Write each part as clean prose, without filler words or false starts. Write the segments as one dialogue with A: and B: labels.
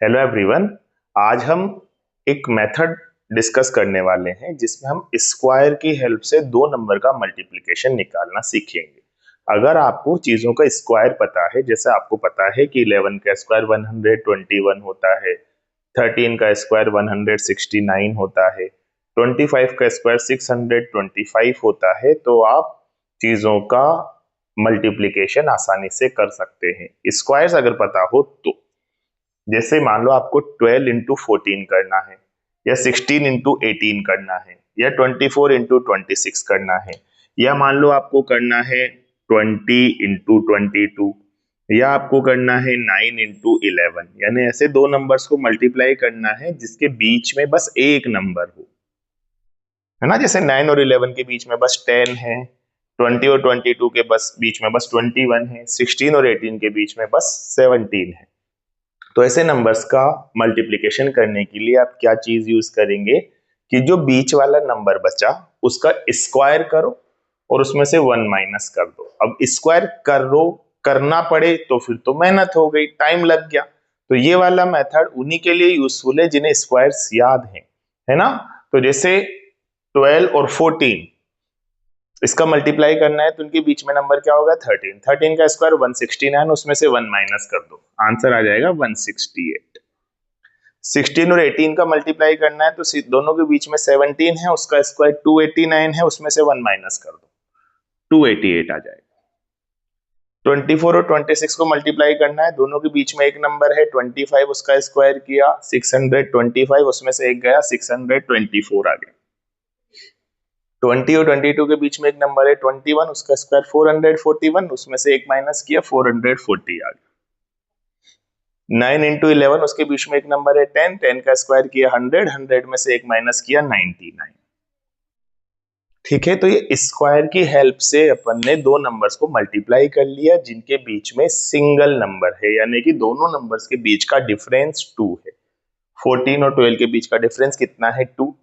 A: Hello everyone. आज हम एक मेथड डिस्कस करने वाले हैं जिसमें हम स्क्वायर की हेल्प से दो नंबर का मल्टीप्लिकेशन निकालना सीखेंगे। अगर आपको चीजों का स्क्वायर पता है, जैसे आपको पता है कि 11 का स्क्वायर 121 होता है, 13 का स्क्वायर 169 होता है, 25 का स्क्वायर 625 होता है, तो आप चीजों का मल्टीप्लिकेशन आसानी से कर सकते हैं स्क्वायर्स अगर पता हो तो। जैसे मान लो आपको 12 इंटू 14 करना है, या 16 इंटू 18 करना है, या 24 इंटू 26 करना है, या मान लो आपको करना है 20 इंटू 22, या आपको करना है 9 इंटू 11। यानी ऐसे दो नंबर्स को मल्टीप्लाई करना है जिसके बीच में बस एक नंबर हो, है ना। जैसे 9 और 11 के बीच में बस 10 है, 20 और 22 के बस बीच में बस 21 है, 16 और 18 के बीच में बस 17 है। तो ऐसे नंबर्स का मल्टीप्लिकेशन करने के लिए आप क्या चीज यूज करेंगे कि जो बीच वाला नंबर बचा उसका स्क्वायर करो और उसमें से 1 माइनस कर दो। अब स्क्वायर करो करना पड़े तो फिर तो मेहनत हो गई, टाइम लग गया। तो ये वाला मेथड उन्हीं के लिए यूजफुल है जिन्हें स्क्वायर्स याद है ना। तो जैसे 12 और 14 इसका मल्टीप्लाई करना है तो उनके बीच में नंबर क्या होगा 13। 13 का स्क्वायर 169, उसमें से 1 माइनस कर दो, आंसर आ जाएगा 168। 16 और 18 का मल्टीप्लाई करना है तो दोनों के बीच में 17 है, उसका स्क्वायर 289 है, उसमें से 1 माइनस कर दो, 288 आ जाएगा। 24 और 26 को मल्टीप्लाई करना है, दोनों के बीच में एक नंबर है 25, उसका स्क्वायर किया 625, उसमें से एक गया 624 आ गया। 20 और 22 के बीच में एक नंबर है 21, उसका स्क्वायर 441, उसमें से एक माइनस किया 440 आ गया। 9 इंटू 11 उसके बीच में एक नंबर है 10, 10 का स्क्वायर किया 100, 100 में से एक माइनस किया 99। ठीक है, तो ये स्क्वायर की हेल्प से अपन ने दो नंबर्स को मल्टीप्लाई कर लिया जिनके बीच में सिंगल नंबर है, यानी कि दोनों नंबर्स के बीच का डिफरेंस 2 है। 14 और 12 के बीच का डिफरेंस कितना है 2।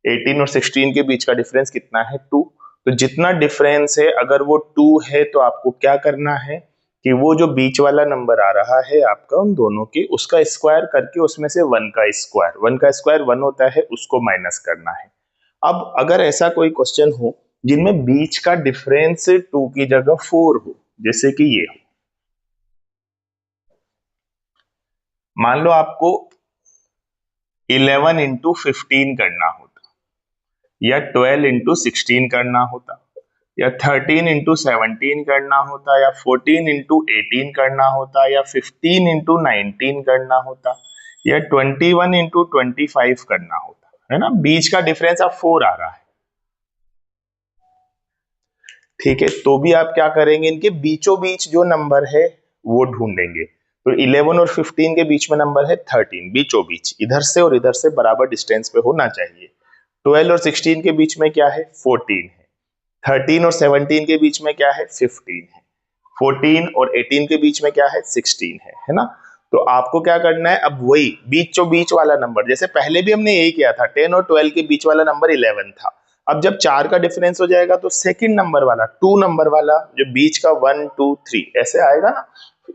A: 18 और 16 के बीच का डिफरेंस कितना है 2। तो जितना डिफरेंस है अगर वो 2 है तो आपको क्या करना है कि वो जो बीच वाला नंबर आ रहा है आपका उन दोनों के उसका स्क्वायर करके उसमें से 1 का स्क्वायर 1 होता है उसको माइनस करना है। अब अगर ऐसा कोई क्वेश्चन हो जिनमें बीच का डिफरेंस 2 की जगह 4 हो, जैसे कि ये हो, मान लो आपको 11 इंटू 15 करना होता, या 12 इंटू 16 करना होता, या 13 इंटू 17 करना होता, या 14 इंटू 18 करना होता, या 15 इंटू 19 करना होता, या 21 इंटू 25 करना होता, है ना। बीच का डिफरेंस अब 4 आ रहा है। ठीक है, तो भी आप क्या करेंगे, इनके बीचों बीच जो नंबर है वो ढूंढेंगे। तो 11 और 15 के बीच में नंबर है 13, बीचों बीच इधर से और इधर से बराबर डिस्टेंस पे होना चाहिए। 12 और 16 के बीच में क्या है 14 है। 13 और 17 के बीच में क्या है 15 है। 14 और 18 के बीच में क्या है 16 है ना। तो आपको क्या करना है, अब वही बीचों बीच वाला नंबर, जैसे पहले भी हमने यही किया था, 10 और 12 के बीच वाला नंबर 11 था। अब जब 4 का डिफरेंस हो जाएगा तो सेकंड नंबर वाला 2 नंबर वाला जो बीच का 1 2 3 ऐसे आएगा ना,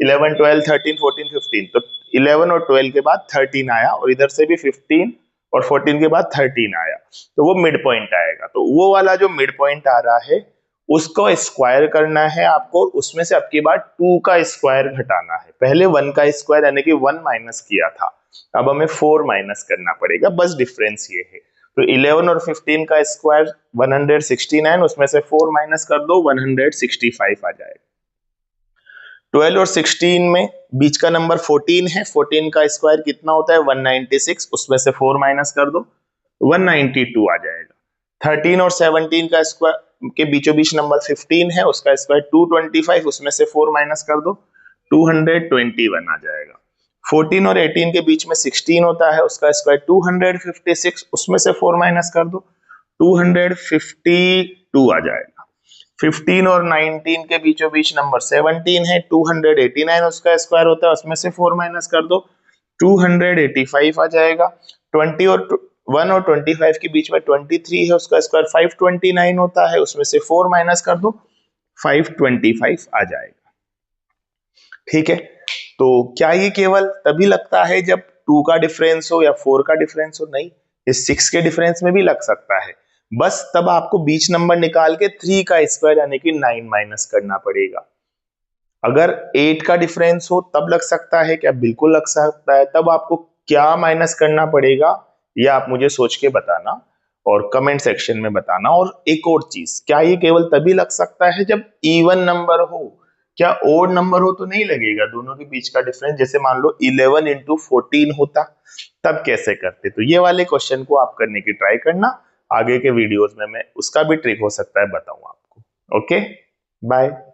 A: 11 12 13 14 15। तो 11 और 12 के बाद 13 आया, और इधर से भी 15 और 14 के बाद 13 आया, तो वो मिड पॉइंट आएगा। तो वो वाला जो मिड पॉइंट आ रहा है उसको स्क्वायर करना है आपको, उसमें से अब की बार 2 का स्क्वायर घटाना है। पहले 1 का स्क्वायर यानी कि 1 माइनस किया था, अब हमें 4 माइनस करना पड़ेगा, बस डिफरेंस ये है। तो 11 और 15 का स्क्वायर 169, उसमें से 4 माइनस कर दो 165 आ जाएगा। 12 और 16 में बीच का नंबर 14 है, 14 का स्क्वायर कितना होता है 196, उसमें से 4 माइनस कर दो 192 आ जाएगा। 13 और 17 का स्क्वायर के बीचों बीच नंबर 15 है, उसका स्क्वायर 225, उसमें से 4 माइनस कर दो 221 आ जाएगा। 14 और 18 के बीच में 16 होता है, उसका स्क्वायर 256, उसमें से 4 माइनस कर दो 252 आ जाएगा। 15 और 19 के बीचों बीच नंबर 17 है, 289 उसका स्क्वायर होता है, उसमें से 4 माइनस कर दो 285 आ जाएगा। 20 और 1 और 25 के बीच में 23 है, उसका स्क्वायर 529 होता है, उसमें से 4 माइनस कर दो 525 आ जाएगा। ठीक है, तो क्या ये केवल तभी लगता है जब 2 का डिफरेंस हो या 4 का डिफरेंस हो, नहीं, ये 6 के डिफरेंस में भी लग सकता है। बस तब आपको बीच नंबर निकाल के 3 का स्क्वायर यानी कि 9 माइनस करना पड़ेगा। अगर 8 का डिफरेंस हो तब लग सकता है क्या? बिल्कुल लग सकता है। तब आपको क्या माइनस करना पड़ेगा ये आप मुझे सोच के बताना और कमेंट सेक्शन में बताना। और एक और चीज, क्या ये केवल तभी लग सकता है जब इवन नंबर हो? क्या ओड नंबर हो तो नहीं लगेगा दोनों के बीच का डिफरेंस? जैसे मान लो 11 इंटू 14 होता, तब कैसे करते? तो ये वाले क्वेश्चन को आप करने की ट्राई करना। आगे के वीडियोस में मैं उसका भी ट्रिक हो सकता है बताऊं आपको। Okay, bye.